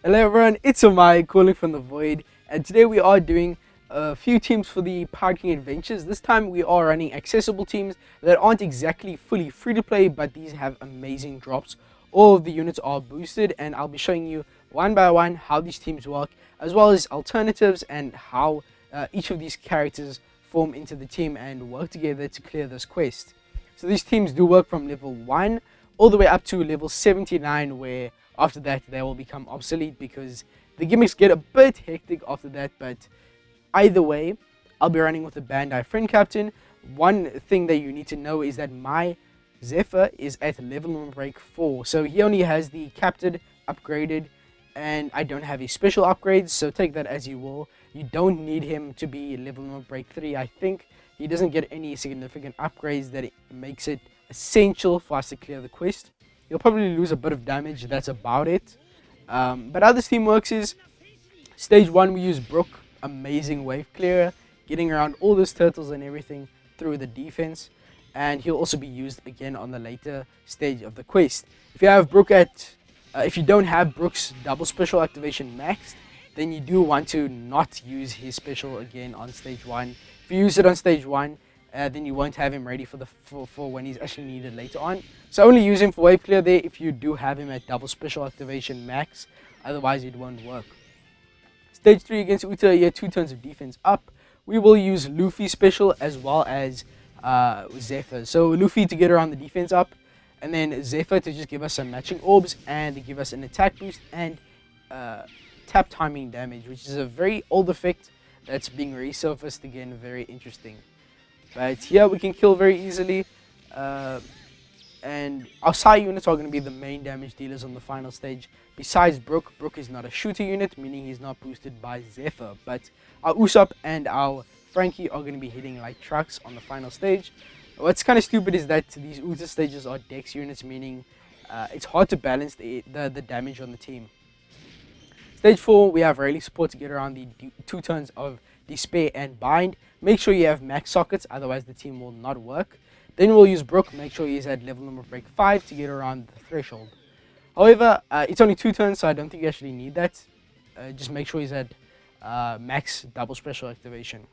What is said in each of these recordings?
Hello everyone, it's Amai calling from the void, and today we are doing a few teams for the Pirate King Adventures. This time we are running accessible teams that aren't exactly fully free to play, but these have amazing drops. All of the units are boosted, and I'll be showing you one by one how these teams work, as well as alternatives and how each of these characters form into the team and work together to clear this quest. So these teams do work from level 1 all the way up to level 79, where after that they will become obsolete because the gimmicks get a bit hectic after that. But either way, I'll be running with the Bandai friend captain. One thing that you need to know is that my Zephyr is at level limit break 4, so he only has the captain upgraded and I don't have his special upgrades, so take that as you will. You don't need him to be level limit break 3. I think he doesn't get any significant upgrades that it makes it essential for us to clear the quest. You'll probably lose a bit of damage, that's about it. But how this team works is, stage 1 we use Brook, amazing wave clearer, getting around all those turtles and everything through the defense, and he'll also be used again on the later stage of the quest. If you have Brook if you don't have Brook's double special activation maxed, then you do want to not use his special again on stage 1. If you use it on stage 1, then you won't have him ready for when he's actually needed later on. So only use him for wave clear there if you do have him at double special activation max, otherwise it won't work. Stage 3 against UTA, yeah, 2 turns of defense up. We will use Luffy special as well as Zephyr. So Luffy to get around the defense up, and then Zephyr to just give us some matching orbs and to give us an attack boost and tap timing damage, which is a very old effect that's being resurfaced again, very interesting. But here we can kill very easily, and our Sai units are going to be the main damage dealers on the final stage. Besides Brook, Brook is not a shooter unit, meaning he's not boosted by Zephyr, but our Usopp and our Frankie are going to be hitting like trucks on the final stage. What's kind of stupid is that these UTA stages are dex units, meaning it's hard to balance the damage on the team. Stage 4, we have rally support to get around the 2 turns of Despair and Bind. Make sure you have max sockets, otherwise the team will not work. Then we'll use Brook, make sure he's at level number break 5 to get around the threshold. However, it's only 2 turns, so I don't think you actually need that. Just make sure he's at max double special activation.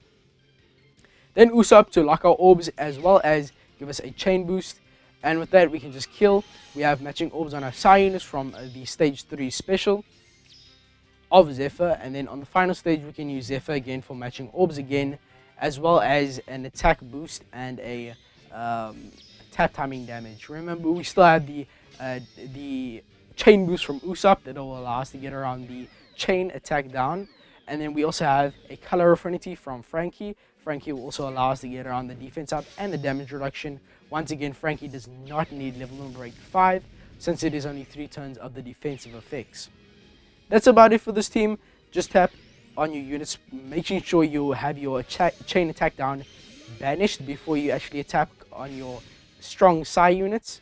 Then Usopp to lock our orbs as well as give us a chain boost. And with that we can just kill. We have matching orbs on our Sai units from the stage 3 special of Zephyr, and then on the final stage we can use Zephyr again for matching orbs again, as well as an attack boost and a tap timing damage. Remember, we still have the chain boost from Usopp that will allow us to get around the chain attack down, and then we also have a color affinity from Frankie. Frankie will also allow us to get around the defense up and the damage reduction. Once again, Frankie does not need level number 5 since it is only 3 turns of the defensive effects. That's about it for this team. Just tap on your units, making sure you have your chain attack down banished before you actually attack on your strong Sai units.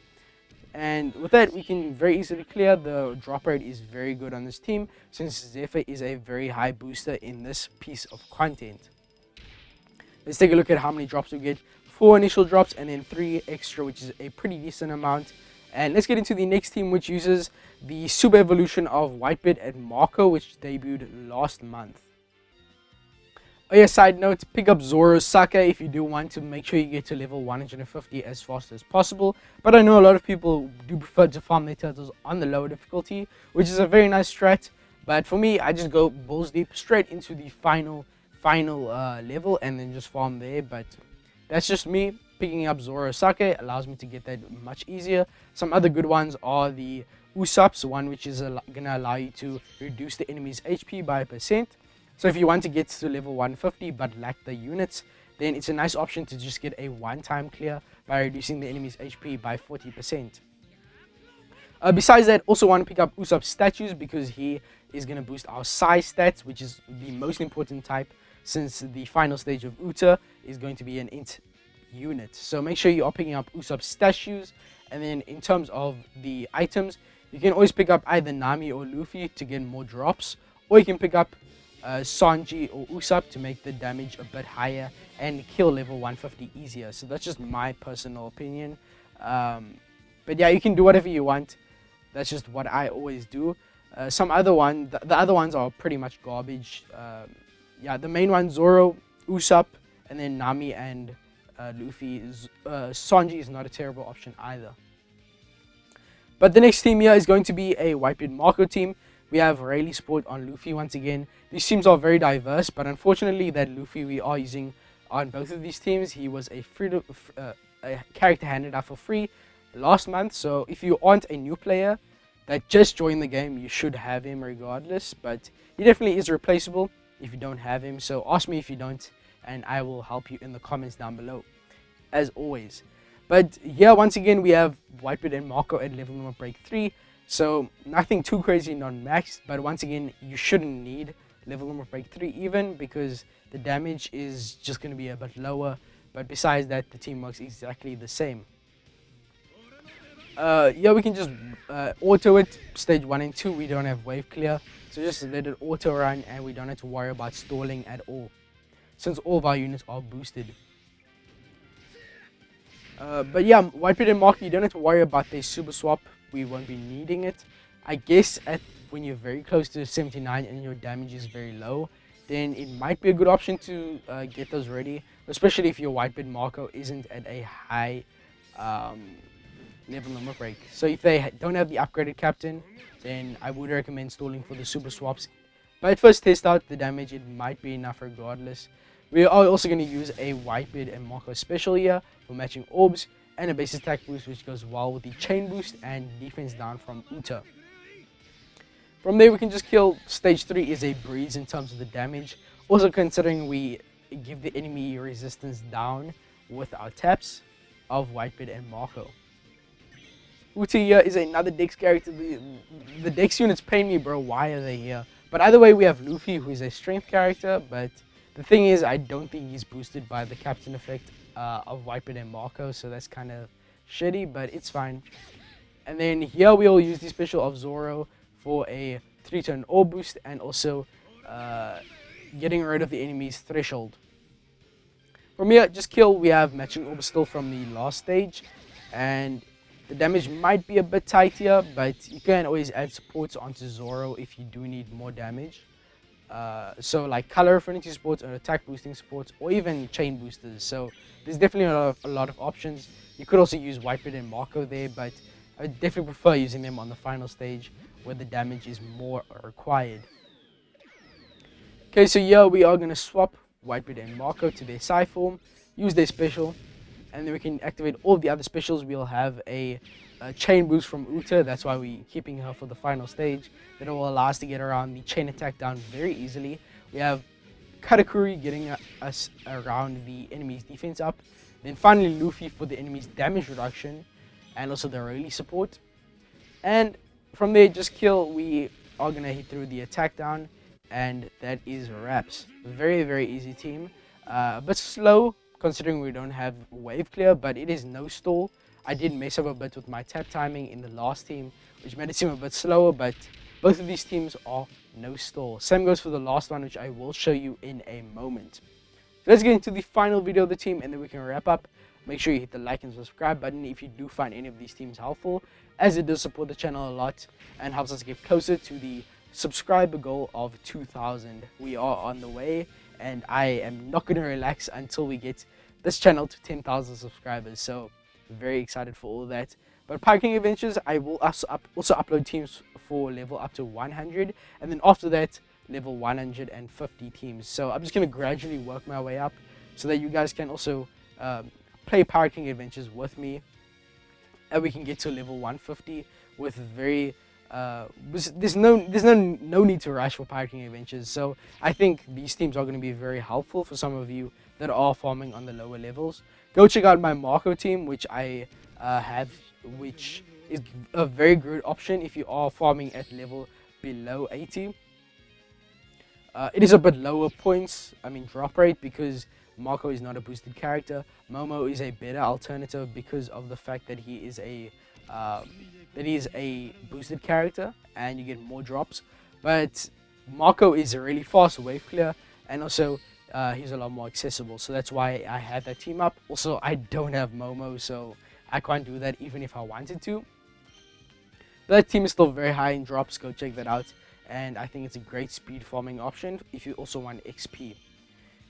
And with that, we can very easily clear. The drop rate is very good on this team since Zephyr is a very high booster in this piece of content. Let's take a look at how many drops we get. 4 initial drops and then 3 extra, which is a pretty decent amount. And let's get into the next team, which uses the super evolution of Whitebeard Marco, which debuted last month. Oh yeah, side note, pick up Zoro's Sake if you do want to. Make sure you get to level 150 as fast as possible. But I know a lot of people do prefer to farm their turtles on the lower difficulty, which is a very nice strat. But for me, I just go balls deep straight into the final level and then just farm there. But that's just me. Picking up Zoro's Sake allows me to get that much easier. Some other good ones are the Usopp's one, which is going to allow you to reduce the enemy's HP by 1%. So if you want to get to level 150 but lack the units, then it's a nice option to just get a one-time clear by reducing the enemy's HP by 40%. Besides that, also want to pick up Usopp's statues because he is going to boost our Sai stats, which is the most important type since the final stage of UTA is going to be an int unit. So make sure you are picking up Usopp's statues. And then in terms of the items, you can always pick up either Nami or Luffy to get more drops, or you can pick up Sanji or Usopp to make the damage a bit higher and kill level 150 easier. So that's just my personal opinion. But yeah, you can do whatever you want. That's just what I always do. Some other the other ones are pretty much garbage. Yeah, the main ones, Zoro, Usopp, and then Nami and Luffy. Sanji is not a terrible option either. But the next team here is going to be a Whitebeard Marco team. We have Rayleigh support on Luffy once again. These teams are very diverse, but unfortunately that Luffy we are using on both of these teams, he was a character handed out for free last month. So if you aren't a new player that just joined the game, you should have him regardless. But he definitely is replaceable if you don't have him. So ask me if you don't, and I will help you in the comments down below, as always. But here, once again, we have Whitebeard and Marco at level number break 3. So nothing too crazy non-maxed, but once again, you shouldn't need level number break 3 even, because the damage is just going to be a bit lower. But besides that, the team works exactly the same. Yeah, we can just auto it. Stage 1 and 2, we don't have wave clear. So just let it auto run, and we don't have to worry about stalling at all, since all of our units are boosted. But yeah, Whitebeard and Marco, you don't have to worry about their super swap. We won't be needing it. I guess when you're very close to 79 and your damage is very low, then it might be a good option to get those ready, especially if your Whitebeard Marco isn't at a high level number break. So if they don't have the upgraded captain, then I would recommend stalling for the super swaps. But at first test out the damage, it might be enough regardless. We are also going to use a Whitebeard and Marco special here for matching orbs, and a base attack boost which goes well with the chain boost and defense down from UTA. From there we can just kill. Stage 3 is a breeze in terms of the damage, also considering we give the enemy resistance down with our taps of Whitebeard and Marco. UTA here is another Dex character. The Dex units pain me, bro. Why are they here? But either way, we have Luffy, who is a strength character, but the thing is, I don't think he's boosted by the captain effect of Whitebeard and Marco, so that's kind of shitty, but it's fine. And then here we'll use the special of Zoro for a 3-turn orb boost, and also getting rid of the enemy's threshold. From here, just kill. We have matching orb still from the last stage, and the damage might be a bit tight here, but you can always add supports onto Zoro if you do need more damage. So like color affinity supports or attack boosting supports, or even chain boosters. So there's definitely a lot of options. You could also use Whitebeard and Marco there, but I definitely prefer using them on the final stage where the damage is more required. Okay, so yeah, we are going to swap Whitebeard and Marco to their Psy form, use their special, and then we can activate all the other specials. We'll have a chain boost from UTA, that's why we're keeping her for the final stage. That will allow us to get around the chain attack down very easily. We have Katakuri getting us around the enemy's defense up. Then finally Luffy for the enemy's damage reduction, and also the Rayleigh support. And from there, just kill. We are going to hit through the attack down, and that is wraps. Very, very easy team. But slow, considering we don't have wave clear, but it is no stall. I did mess up a bit with my tap timing in the last team, which made it seem a bit slower, but both of these teams are no stall. Same goes for the last one, which I will show you in a moment. So let's get into the final video of the team, and then we can wrap up. Make sure you hit the like and subscribe button if you do find any of these teams helpful, as it does support the channel a lot and helps us get closer to the subscriber goal of 2,000. We are on the way, and I am not going to relax until we get this channel to 10,000 subscribers. So very excited for all that. But Parking Adventures, I will also upload teams for level up to 100, and then after that level 150 teams. So I'm just going to gradually work my way up so that you guys can also play Parking Adventures with me, and we can get to level 150 with very there's no need to rush for Parking Adventures. So I think these teams are going to be very helpful for some of you that are farming on the lower levels. Go check out my Marco team, which I have, which is a very good option if you are farming at level below 80. It is a bit lower points, drop rate, because Marco is not a boosted character. Momo is a better alternative because of the fact that he is a boosted character and you get more drops. But Marco is a really fast wave clear, and also he's a lot more accessible, so that's why I had that team up. Also, I don't have Momo, so I can't do that even if I wanted to. But that team is still very high in drops. Go check that out. And I think it's a great speed farming option if you also want XP.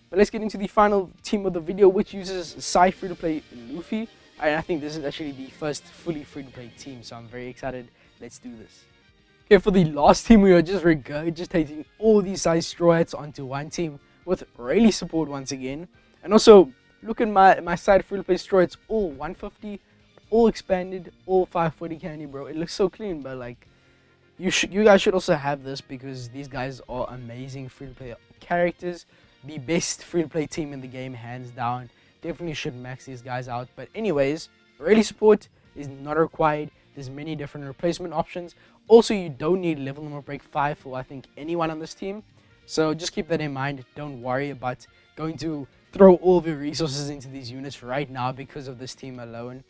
But let's get into the final team of the video, which uses Psy free-to-play Luffy. And I think this is actually the first fully free-to-play team, so I'm very excited. Let's do this. Okay, for the last team, we are just regurgitating all these Psy Straw Hats onto one team with Rayleigh support once again. And also, look at my side free-to-play Straw Hats, all 150, all expanded, all 540 candy, bro. It looks so clean, but like, you guys should also have this because these guys are amazing free-to-play characters. The best free-to-play team in the game, hands down. Definitely should max these guys out. But anyways, Rayleigh support is not required. There's many different replacement options. Also, you don't need level limit break 5 for I think anyone on this team. So just keep that in mind. Don't worry about going to throw all of your resources into these units right now because of this team alone.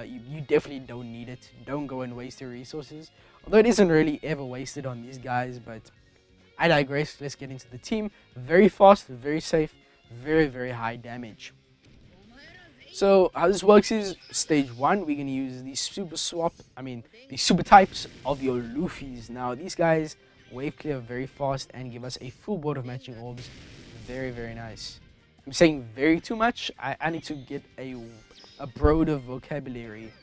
You definitely don't need it. Don't go and waste your resources. Although it isn't really ever wasted on these guys, but I digress. Let's get into the team. Very fast, very safe, very, very high damage. So how this works is stage 1, we're going to use the the super types of your Luffys. Now these guys wave clear very fast and give us a full board of matching orbs. Very, very nice. I'm saying very too much. I need to get a broader vocabulary.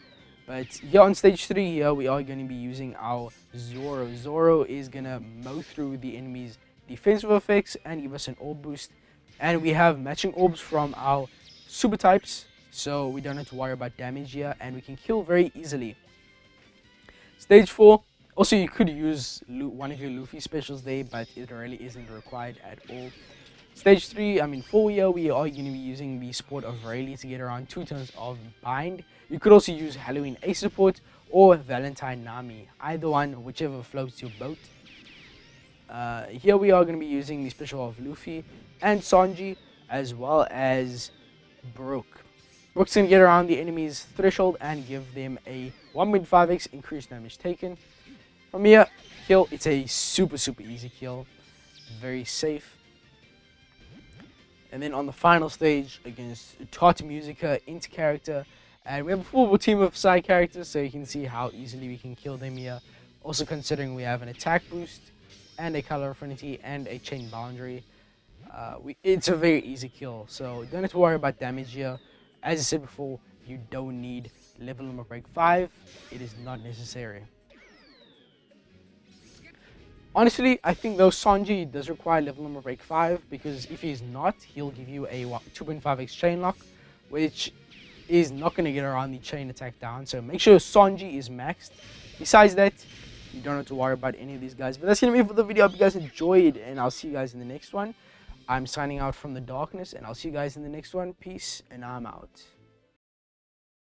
But here on stage 3, here we are going to be using our Zoro. Zoro is going to mow through the enemy's defensive effects and give us an orb boost. And we have matching orbs from our super types, so we don't have to worry about damage here, and we can kill very easily. Stage 4, also you could use one of your Luffy specials there, but it really isn't required at all. Stage 4 here, we are going to be using the support of Rayleigh to get around 2 turns of bind. You could also use Halloween Ace support or Valentine Nami, either one, whichever floats your boat. Here we are going to be using the special of Luffy and Sanji, as well as Brook. Brook's going to get around the enemy's threshold and give them a 1.5x increased damage taken. From here, kill, it's a super easy kill, very safe. And then on the final stage against TOT Musica into character, and we have a full team of side characters, so you can see how easily we can kill them here. Also considering we have an attack boost and a color affinity and a chain boundary, it's a very easy kill, so don't have to worry about damage here. As I said before, you don't need level limit break 5. It is not necessary. Honestly, I think though Sanji does require level limit break 5, because if he's not, he'll give you a 2.5x chain lock, which is not going to get around the chain attack down. So make sure Sanji is maxed. Besides that, you don't have to worry about any of these guys. But that's going to be it for the video. I hope you guys enjoyed, and I'll see you guys in the next one. I'm signing out from the darkness, and I'll see you guys in the next one. Peace, and I'm out.